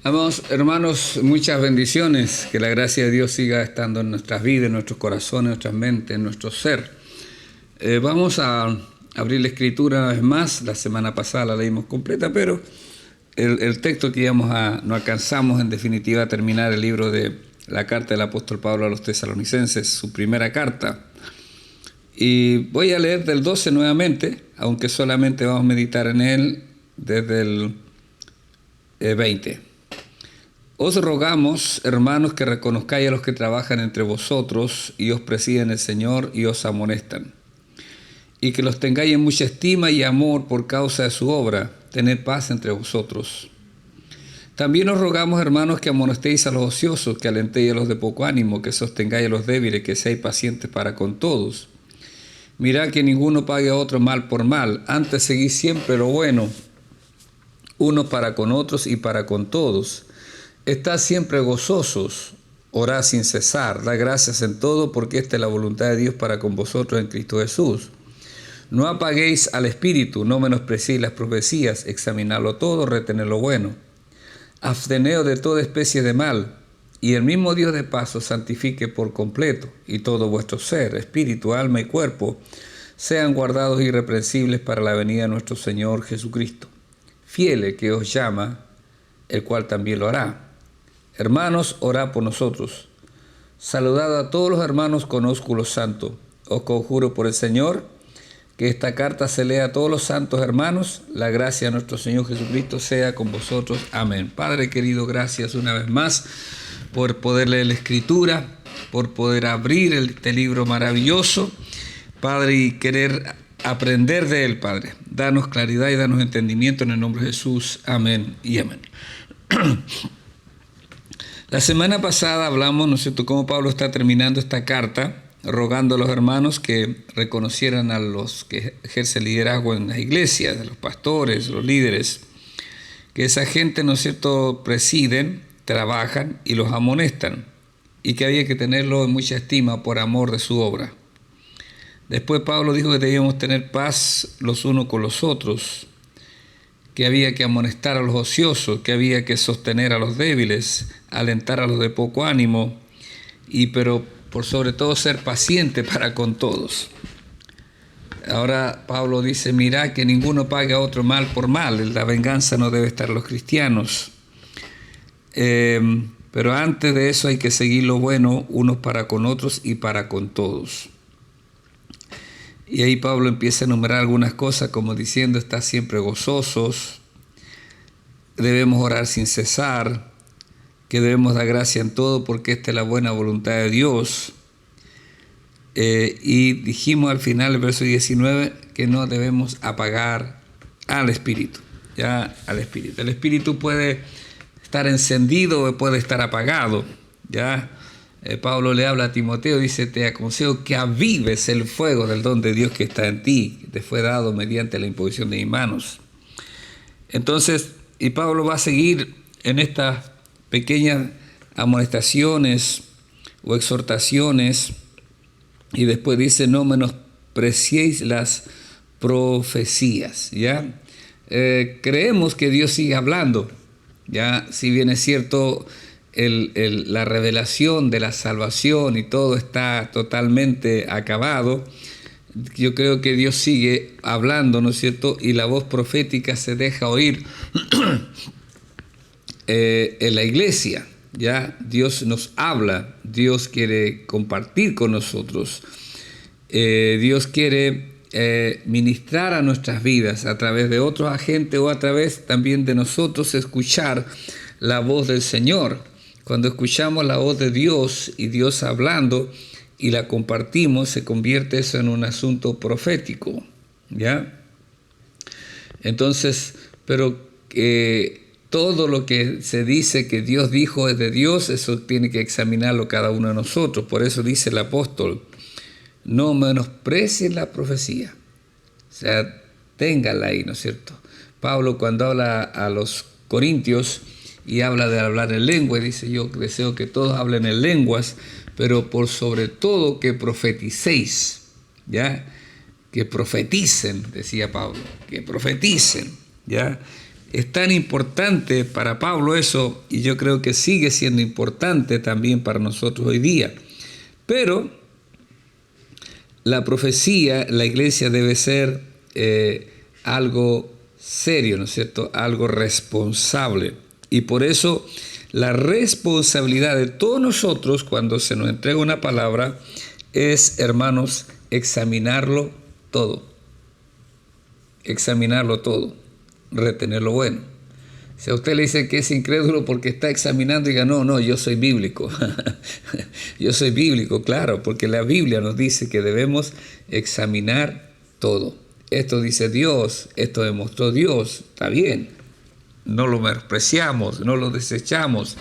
Amados hermanos, muchas bendiciones. Que la gracia de Dios siga estando en nuestras vidas, en nuestros corazones, en nuestras mentes, en nuestro ser. Vamos a abrir la escritura una vez más. La semana pasada la leímos completa, pero el texto que no alcanzamos en definitiva a terminar el libro de la carta del apóstol Pablo a los tesalonicenses, su primera carta. Y voy a leer del 12 nuevamente, aunque solamente vamos a meditar en él desde el 20. Os rogamos, hermanos, que reconozcáis a los que trabajan entre vosotros y os presiden el Señor y os amonestan, y que los tengáis en mucha estima y amor por causa de su obra. Tened paz entre vosotros. También os rogamos, hermanos, que amonestéis a los ociosos, que alentéis a los de poco ánimo, que sostengáis a los débiles, que seáis pacientes para con todos. Mirad que ninguno pague a otro mal por mal, antes seguid siempre lo bueno, unos para con otros y para con todos. Estad siempre gozosos, orad sin cesar, dad gracias en todo, porque esta es la voluntad de Dios para con vosotros en Cristo Jesús. No apaguéis al espíritu, no menospreciéis las profecías, examinadlo todo, retened lo bueno. Absteneos de toda especie de mal, y el mismo Dios de paz os santifique por completo, y todo vuestro ser, espíritu, alma y cuerpo, sean guardados irreprensibles para la venida de nuestro Señor Jesucristo. Fiel el que os llama, el cual también lo hará. Hermanos, orad por nosotros. Saludad a todos los hermanos con ósculo santo. Os conjuro por el Señor que esta carta se lea a todos los santos hermanos. La gracia de nuestro Señor Jesucristo sea con vosotros. Amén. Padre querido, gracias una vez más por poder leer la Escritura, por poder abrir este libro maravilloso, Padre, y querer aprender de él, Padre. Danos claridad y danos entendimiento en el nombre de Jesús. Amén y amén. La semana pasada hablamos, ¿no es cierto?, cómo Pablo está terminando esta carta, rogando a los hermanos que reconocieran a los que ejercen liderazgo en las iglesias, a los pastores, los líderes, que esa gente, ¿no es cierto?, presiden, trabajan y los amonestan, y que había que tenerlo en mucha estima por amor de su obra. Después Pablo dijo que debíamos tener paz los unos con los otros, que había que amonestar a los ociosos, que había que sostener a los débiles, alentar a los de poco ánimo, pero por sobre todo ser paciente para con todos. Ahora Pablo dice, mirad que ninguno pague a otro mal por mal, la venganza no debe estar en los cristianos. Pero antes de eso hay que seguir lo bueno unos para con otros y para con todos. Y ahí Pablo empieza a enumerar algunas cosas como diciendo, estad siempre gozosos, debemos orar sin cesar, que debemos dar gracia en todo porque esta es la buena voluntad de Dios. Y dijimos al final, el verso 19, que no debemos apagar al espíritu, ya al espíritu. El espíritu puede estar encendido o puede estar apagado, ya. Pablo le habla a Timoteo, dice, te aconsejo que avives el fuego del don de Dios que está en ti, que te fue dado mediante la imposición de mis manos. Entonces, y Pablo va a seguir en estas pequeñas amonestaciones o exhortaciones, y después dice, no menospreciéis las profecías, ¿ya? Creemos que Dios sigue hablando, ¿ya? Si bien es cierto, la revelación de la salvación y todo está totalmente acabado, yo creo que Dios sigue hablando, ¿no es cierto? Y la voz profética se deja oír en la iglesia, ¿ya? Dios nos habla, Dios quiere compartir con nosotros, Dios quiere ministrar a nuestras vidas a través de otros agentes o a través también de nosotros escuchar la voz del Señor. Cuando escuchamos la voz de Dios y Dios hablando y la compartimos, se convierte eso en un asunto profético, ¿ya? Entonces, pero todo lo que se dice que Dios dijo es de Dios, eso tiene que examinarlo cada uno de nosotros. Por eso dice el apóstol, no menosprecien la profecía. O sea, ténganla ahí, ¿no es cierto? Pablo cuando habla a los corintios y habla de hablar en lengua, dice, yo deseo que todos hablen en lenguas, pero por sobre todo que profeticéis, ¿ya? Que profeticen, decía Pablo, que profeticen, ¿ya? es tan importante para Pablo eso, y yo creo que sigue siendo importante también para nosotros hoy día. Pero la profecía, la iglesia debe ser algo serio, ¿no es cierto? Algo responsable. Y por eso la responsabilidad de todos nosotros cuando se nos entrega una palabra es, hermanos, examinarlo todo. Examinarlo todo. Retener lo bueno. Si a usted le dice que es incrédulo porque está examinando, diga, no, yo soy bíblico. Yo soy bíblico, claro, porque la Biblia nos dice que debemos examinar todo. Esto dice Dios, esto demostró Dios, está bien. No lo menospreciamos, no lo desechamos,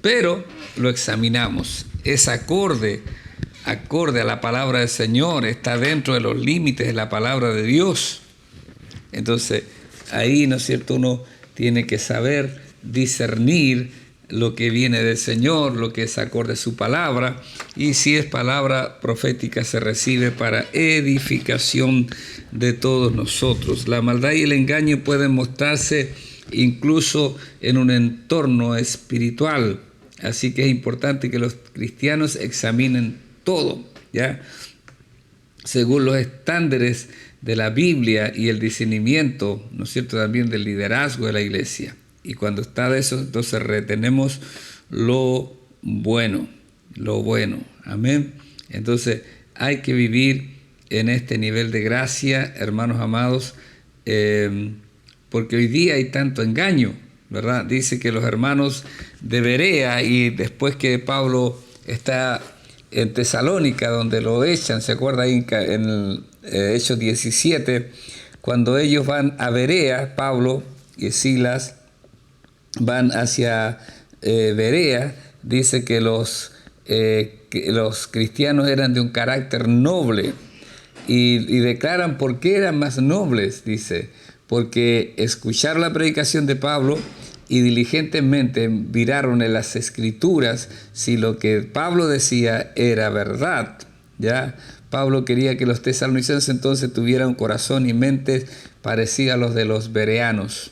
pero lo examinamos. Es acorde a la palabra del Señor, está dentro de los límites de la palabra de Dios. Entonces, ahí, ¿no es cierto?, uno tiene que saber discernir lo que viene del Señor, lo que es acorde a su palabra, y si es palabra profética se recibe para edificación de todos nosotros. La maldad y el engaño pueden mostrarse incluso en un entorno espiritual, así que es importante que los cristianos examinen todo, ¿ya? Según los estándares de la Biblia y el discernimiento, ¿no es cierto?, también del liderazgo de la iglesia. Y cuando está de eso, entonces retenemos lo bueno, amén. Entonces hay que vivir en este nivel de gracia, hermanos amados, porque hoy día hay tanto engaño, ¿verdad? Dice que los hermanos de Berea, y después que Pablo está en Tesalónica, donde lo echan, ¿se acuerda ahí en Hechos 17? Cuando ellos van a Berea, Pablo y Silas van hacia Berea, dice que los cristianos eran de un carácter noble, y declaran por qué eran más nobles, dice, porque escucharon la predicación de Pablo y diligentemente miraron en las Escrituras si lo que Pablo decía era verdad, ¿ya? Pablo quería que los tesalonicenses entonces tuvieran un corazón y mente parecidos a los de los bereanos,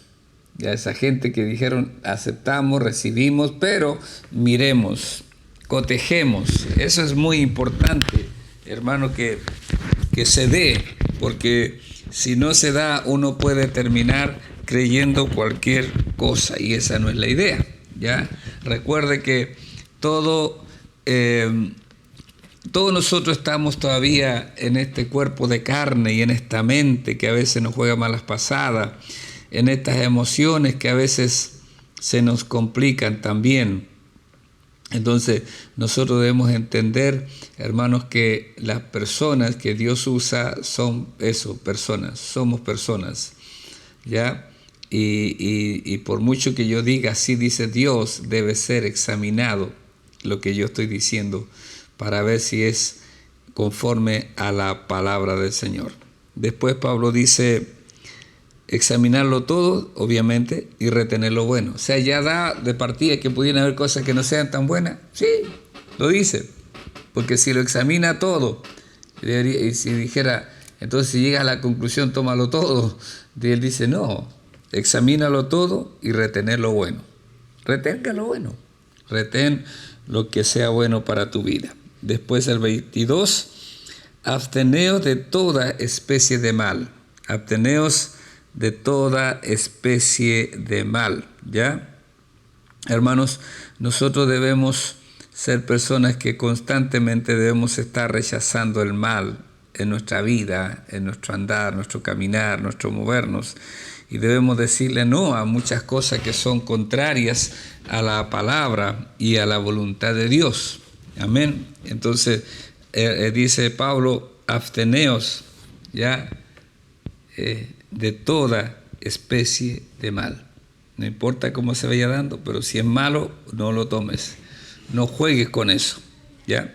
ya, esa gente que dijeron aceptamos, recibimos, pero miremos, cotejemos. Eso es muy importante, hermano, que se dé, porque si no se da, uno puede terminar creyendo cualquier cosa, y esa no es la idea, ¿ya? Recuerde que todos nosotros estamos todavía en este cuerpo de carne y en esta mente que a veces nos juega malas pasadas, en estas emociones que a veces se nos complican también. Entonces nosotros debemos entender, hermanos, que las personas que Dios usa son eso, personas, somos personas, ¿ya? Y por mucho que yo diga, así dice Dios, debe ser examinado lo que yo estoy diciendo para ver si es conforme a la palabra del Señor. Después Pablo dice, examinarlo todo, obviamente, y retener lo bueno. O sea, ya da de partida que pudieran haber cosas que no sean tan buenas. Sí, lo dice. Porque si lo examina todo, y si dijera, entonces si llega a la conclusión, tómalo todo. Y él dice, no, examínalo todo y retener lo bueno. Retenga lo bueno. Retén lo que sea bueno para tu vida. Después el 22, absteneos de toda especie de mal. Absteneos de toda especie de mal, ¿ya? Hermanos, nosotros debemos ser personas que constantemente debemos estar rechazando el mal en nuestra vida, en nuestro andar, nuestro caminar, nuestro movernos, y debemos decirle no a muchas cosas que son contrarias a la palabra y a la voluntad de Dios. Amén. Entonces, dice Pablo, absteneos, ¿ya? De toda especie de mal. No importa cómo se vaya dando, pero si es malo, no lo tomes. No juegues con eso, ¿ya?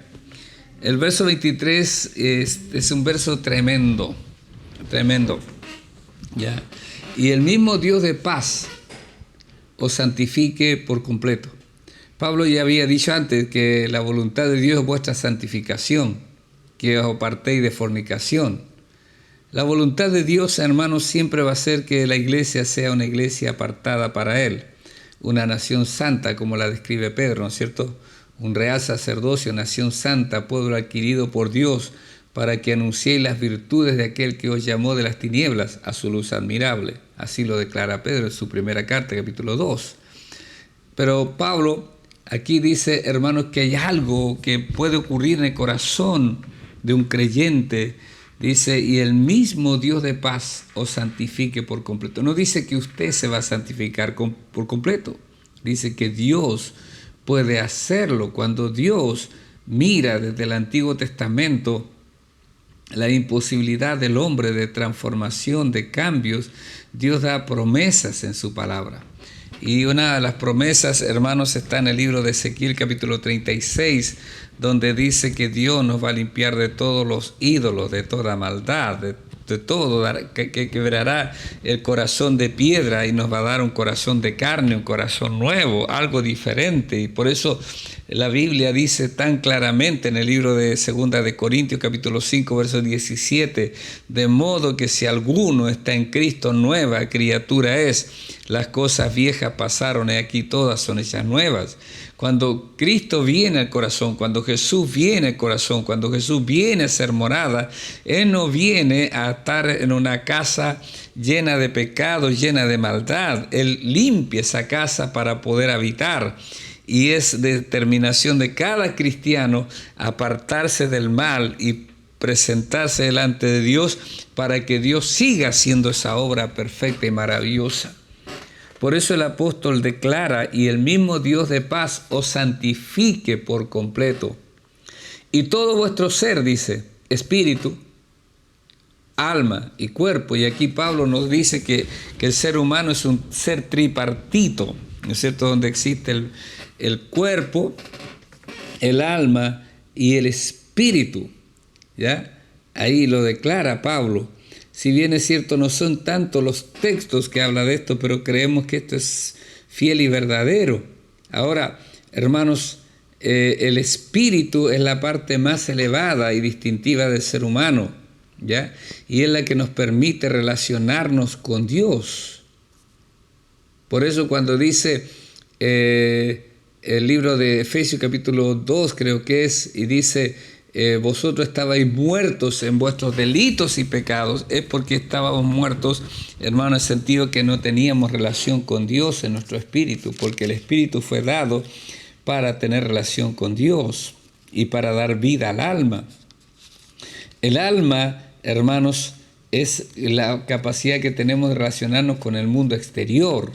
El verso 23 es un verso tremendo, ¿ya? Y el mismo Dios de paz os santifique por completo. Pablo ya había dicho antes que la voluntad de Dios es vuestra santificación, que os apartéis de fornicación. La voluntad de Dios, hermanos, siempre va a ser que la iglesia sea una iglesia apartada para Él, una nación santa, como la describe Pedro, ¿no es cierto? Un real sacerdocio, nación santa, pueblo adquirido por Dios, para que anunciéis las virtudes de aquel que os llamó de las tinieblas a su luz admirable. Así lo declara Pedro en su primera carta, capítulo 2. Pero Pablo aquí dice, hermanos, que hay algo que puede ocurrir en el corazón de un creyente. Dice, y el mismo Dios de paz os santifique por completo. No dice que usted se va a santificar por completo. Dice que Dios puede hacerlo. Cuando Dios mira desde el Antiguo Testamento la imposibilidad del hombre de transformación, de cambios, Dios da promesas en su palabra. Y una de las promesas, hermanos, está en el libro de Ezequiel capítulo 36, donde dice que Dios nos va a limpiar de todos los ídolos, de toda maldad, de todo, que quebrará el corazón de piedra y nos va a dar un corazón de carne, un corazón nuevo, algo diferente. Y por eso la Biblia dice tan claramente en el libro de 2 de Corintios capítulo 5 verso 17, de modo que si alguno está en Cristo, nueva criatura es, las cosas viejas pasaron y aquí todas son hechas nuevas. Cuando Cristo viene al corazón, cuando Jesús viene al corazón, cuando Jesús viene a ser morada, Él no viene a estar en una casa llena de pecados, llena de maldad. Él limpia esa casa para poder habitar. Y es determinación de cada cristiano apartarse del mal y presentarse delante de Dios para que Dios siga haciendo esa obra perfecta y maravillosa. Por eso el apóstol declara, y el mismo Dios de paz os santifique por completo. Y todo vuestro ser, dice, espíritu, alma y cuerpo. Y aquí Pablo nos dice que el ser humano es un ser tripartito, ¿no es cierto? Donde existe el cuerpo, el alma y el espíritu. ¿Ya? Ahí lo declara Pablo. Si bien es cierto, no son tanto los textos que habla de esto, pero creemos que esto es fiel y verdadero. Ahora, hermanos, el espíritu es la parte más elevada y distintiva del ser humano, ¿ya? Y es la que nos permite relacionarnos con Dios. Por eso cuando dice el libro de Efesios capítulo 2, creo que es, y dice, vosotros estabais muertos en vuestros delitos y pecados, es porque estábamos muertos, hermano, en el sentido que no teníamos relación con Dios en nuestro espíritu, porque el espíritu fue dado para tener relación con Dios y para dar vida al alma. El alma, hermanos, es la capacidad que tenemos de relacionarnos con el mundo exterior.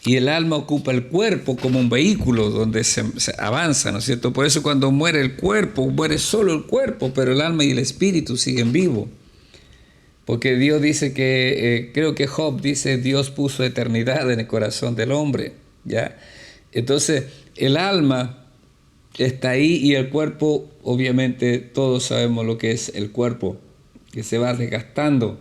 Y el alma ocupa el cuerpo como un vehículo donde se avanza, ¿no es cierto? Por eso cuando muere el cuerpo, muere solo el cuerpo, pero el alma y el espíritu siguen vivos. Porque Dios dice que, creo que Job dice, Dios puso eternidad en el corazón del hombre, ¿ya? Entonces, el alma está ahí y el cuerpo, obviamente, todos sabemos lo que es el cuerpo, que se va desgastando.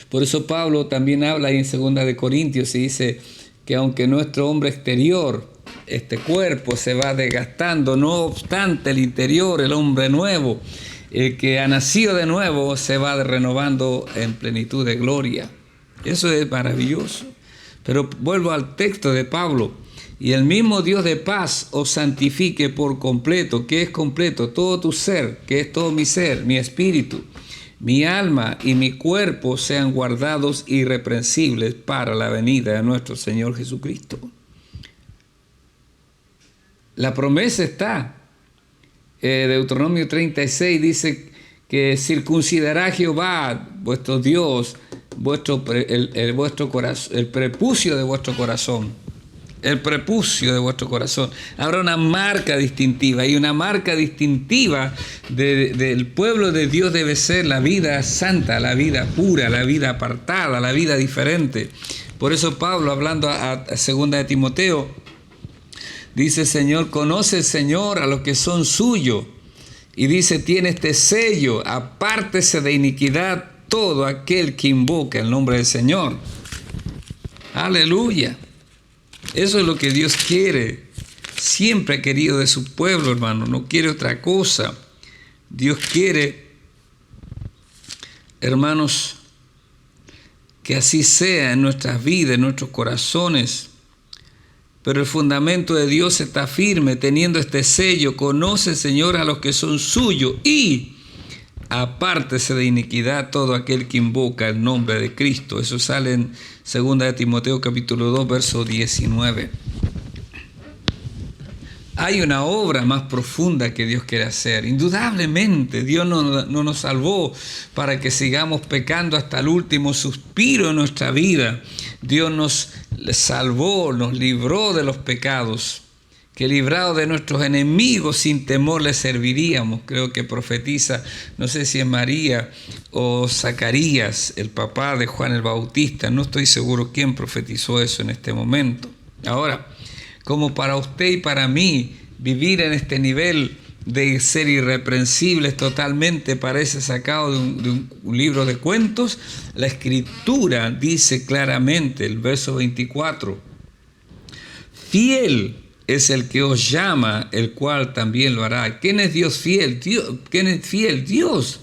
Por eso Pablo también habla ahí en 2 de Corintios y dice que aunque nuestro hombre exterior, este cuerpo, se va desgastando, no obstante el interior, el hombre nuevo, el que ha nacido de nuevo, se va renovando en plenitud de gloria. Eso es maravilloso. Pero vuelvo al texto de Pablo. Y el mismo Dios de paz os santifique por completo. ¿Qué es completo? Todo tu ser, que es todo mi ser, mi espíritu, mi alma y mi cuerpo sean guardados irreprensibles para la venida de nuestro Señor Jesucristo. La promesa está. Deuteronomio 36 dice que circuncidará Jehová, vuestro Dios, el prepucio de vuestro corazón. El prepucio de vuestro corazón. Habrá una marca distintiva, y una marca distintiva del pueblo de Dios debe ser la vida santa, la vida pura, la vida apartada, la vida diferente. Por eso Pablo, hablando a 2 de Timoteo, dice, Señor, conoce el Señor a los que son suyos. Y dice, tiene este sello, apártese de iniquidad todo aquel que invoca el nombre del Señor. Aleluya. Eso es lo que Dios quiere. Siempre ha querido de su pueblo, hermano. No quiere otra cosa. Dios quiere Hermanos, que así sea en nuestras vidas, en nuestros corazones. Pero el fundamento de Dios está firme, teniendo este sello: conoce, Señor, a los que son suyos, y apártese de iniquidad todo aquel que invoca el nombre de Cristo. Eso sale en 2 de Timoteo capítulo 2, verso 19. Hay una obra más profunda que Dios quiere hacer. Indudablemente, Dios no nos salvó para que sigamos pecando hasta el último suspiro de nuestra vida. Dios nos salvó, nos libró de los pecados, que librado de nuestros enemigos sin temor le serviríamos. Creo que profetiza, no sé si es María o Zacarías, el papá de Juan el Bautista. No estoy seguro quién profetizó eso en este momento. Ahora, como para usted y para mí, vivir en este nivel de ser irreprensibles totalmente parece sacado de un libro de cuentos, la Escritura dice claramente, el verso 24, fiel es el que os llama, el cual también lo hará. ¿Quién es Dios fiel? ¿Quién es fiel? Dios.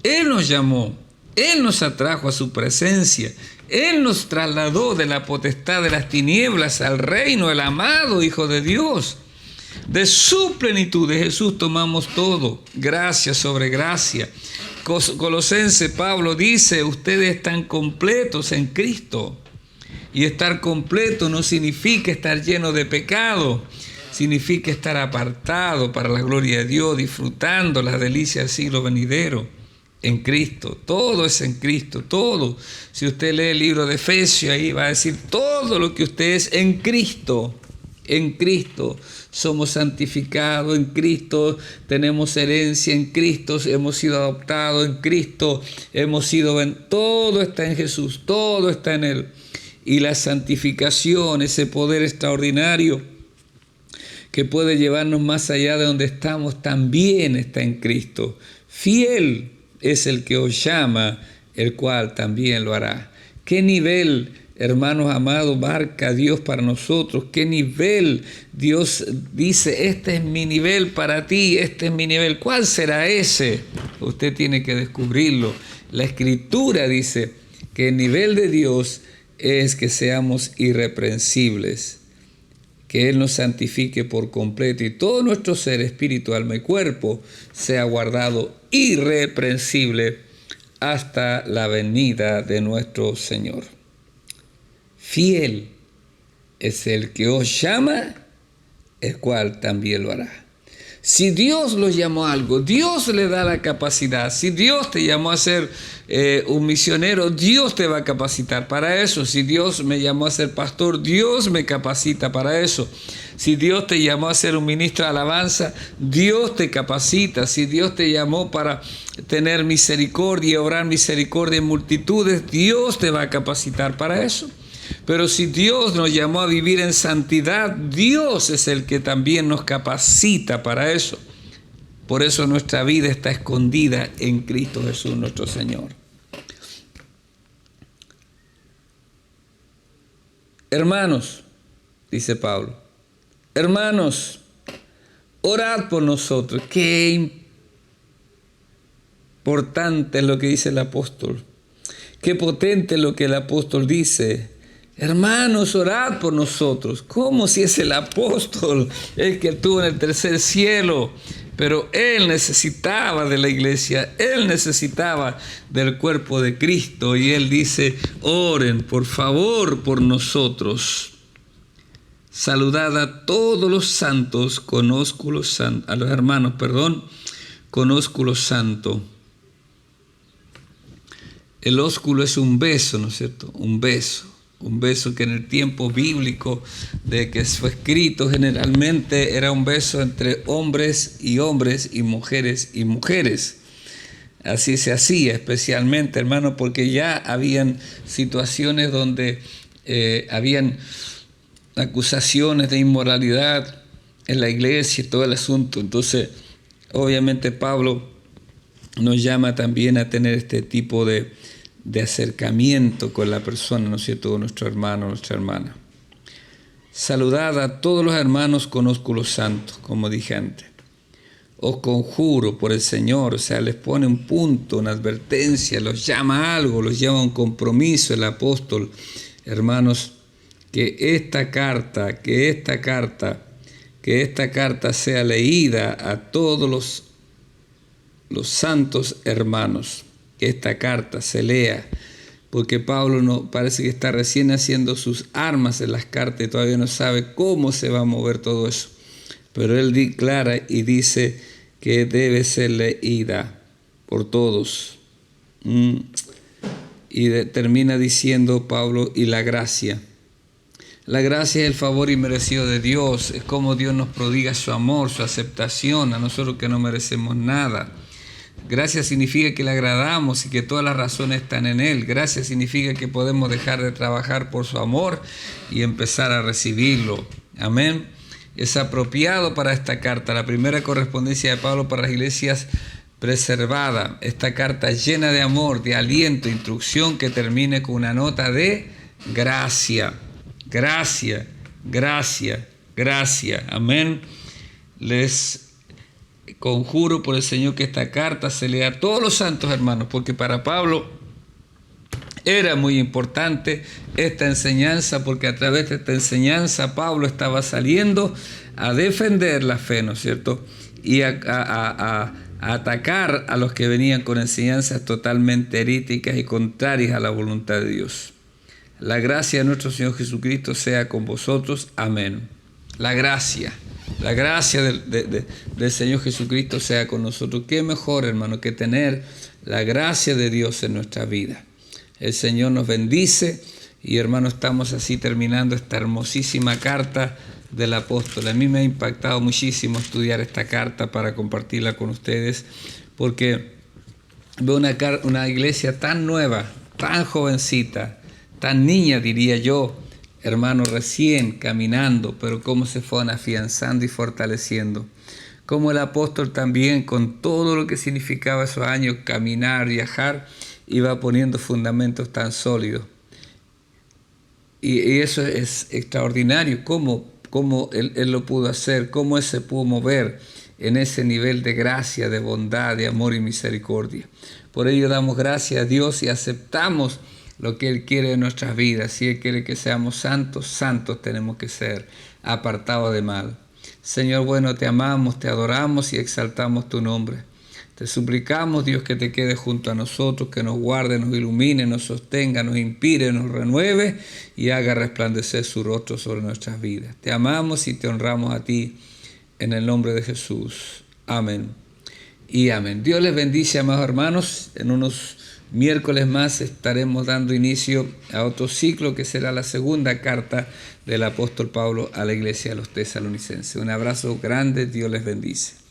Él nos llamó, Él nos atrajo a su presencia. Él nos trasladó de la potestad de las tinieblas al reino, el amado Hijo de Dios. De su plenitud de Jesús tomamos todo, gracia sobre gracia. Colosense Pablo dice, ustedes están completos en Cristo. Y estar completo no significa estar lleno de pecado, significa estar apartado para la gloria de Dios, disfrutando las delicias del siglo venidero. En Cristo, todo es en Cristo, todo. Si usted lee el libro de Efesios, ahí va a decir todo lo que usted es en Cristo. En Cristo somos santificados, en Cristo tenemos herencia, en Cristo hemos sido adoptados, en Cristo hemos sido... Todo está en Jesús, todo está en Él. Y la santificación, ese poder extraordinario que puede llevarnos más allá de donde estamos, también está en Cristo. Fiel es el que os llama, el cual también lo hará. ¿Qué nivel, hermanos amados, marca Dios para nosotros? ¿Qué nivel Dios dice, este es mi nivel para ti, este es mi nivel? ¿Cuál será ese? Usted tiene que descubrirlo. La Escritura dice que el nivel de Dios es que seamos irreprensibles, que Él nos santifique por completo y todo nuestro ser, espíritu, alma y cuerpo sea guardado irreprensible hasta la venida de nuestro Señor. Fiel es el que os llama, el cual también lo hará. Si Dios lo llamó a algo, Dios le da la capacidad. Si Dios te llamó a ser un misionero, Dios te va a capacitar para eso. Si Dios me llamó a ser pastor, Dios me capacita para eso. Si Dios te llamó a ser un ministro de alabanza, Dios te capacita. Si Dios te llamó para tener misericordia y obrar misericordia en multitudes, Dios te va a capacitar para eso. Pero si Dios nos llamó a vivir en santidad, Dios es el que también nos capacita para eso. Por eso nuestra vida está escondida en Cristo Jesús nuestro Señor. Hermanos, dice Pablo, hermanos, orad por nosotros. Qué importante es lo que dice el apóstol. Qué potente es lo que el apóstol dice. Hermanos, orad por nosotros. ¿Cómo si es el apóstol el que estuvo en el tercer cielo? Pero él necesitaba de la iglesia, él necesitaba del cuerpo de Cristo. Y él dice, oren por favor por nosotros. Saludad a todos los santos con ósculo santo, a los hermanos, con ósculo santo. El ósculo es un beso, ¿no es cierto? Un beso. Un beso que en el tiempo bíblico de que fue escrito generalmente era un beso entre hombres y hombres y mujeres y mujeres. Así se hacía especialmente, hermano, porque ya habían situaciones donde habían acusaciones de inmoralidad en la iglesia y todo el asunto. Entonces, obviamente Pablo nos llama también a tener este tipo de acercamiento con la persona, ¿no es cierto?, nuestro hermano, nuestra hermana. Saludad a todos los hermanos con ósculo santo, como dije antes. os conjuro por el Señor, o sea, les pone un punto, una advertencia, los llama a algo, los llama a un compromiso el apóstol, hermanos, que esta carta sea leída a todos los santos hermanos, que esta carta se lea, porque Pablo no parece que está recién haciendo sus armas en las cartas y todavía no sabe cómo se va a mover todo eso. Pero él declara y dice que debe ser leída por todos. Y termina diciendo Pablo, y la gracia. La gracia es el favor inmerecido de Dios, es como Dios nos prodiga su amor, su aceptación, a nosotros que no merecemos nada. Gracia significa que le agradamos y que todas las razones están en Él. Gracia significa que podemos dejar de trabajar por su amor y empezar a recibirlo. Amén. Es apropiado para esta carta, la primera correspondencia de Pablo para las iglesias preservada. Esta carta llena de amor, de aliento, instrucción que termine con una nota de gracia. Gracia, gracia, gracia. Amén. Les conjuro por el Señor que esta carta se lea a todos los santos hermanos, porque para Pablo era muy importante esta enseñanza, porque a través de esta enseñanza Pablo estaba saliendo a defender la fe, ¿no es cierto? Y a atacar a los que venían con enseñanzas totalmente heréticas y contrarias a la voluntad de Dios. La gracia de nuestro Señor Jesucristo sea con vosotros. Amén. La gracia del Señor Jesucristo sea con nosotros. Qué mejor, hermano, que tener la gracia de Dios en nuestra vida. El Señor nos bendice y, hermano, estamos así terminando esta hermosísima carta del apóstol. A mí me ha impactado muchísimo estudiar esta carta para compartirla con ustedes, porque veo una iglesia tan nueva, tan jovencita, tan niña, diría yo, hermanos, recién caminando, pero cómo se fueron afianzando y fortaleciendo. Como el apóstol también, con todo lo que significaba esos años, caminar, viajar, iba poniendo fundamentos tan sólidos. Y eso es extraordinario, cómo él lo pudo hacer, cómo él se pudo mover en ese nivel de gracia, de bondad, de amor y misericordia. Por ello damos gracias a Dios y aceptamos lo que Él quiere de nuestras vidas. Si Él quiere que seamos santos, santos tenemos que ser, apartados de mal. Señor bueno, te amamos, te adoramos y exaltamos tu nombre. Te suplicamos, Dios, que te quede junto a nosotros, que nos guarde, nos ilumine, nos sostenga, nos inspire, nos renueve y haga resplandecer su rostro sobre nuestras vidas. Te amamos y te honramos a ti en el nombre de Jesús. Amén y amén. Dios les bendice, amados hermanos. En unos miércoles más estaremos dando inicio a otro ciclo que será la segunda carta del apóstol Pablo a la iglesia de los tesalonicenses. Un abrazo grande, Dios les bendice.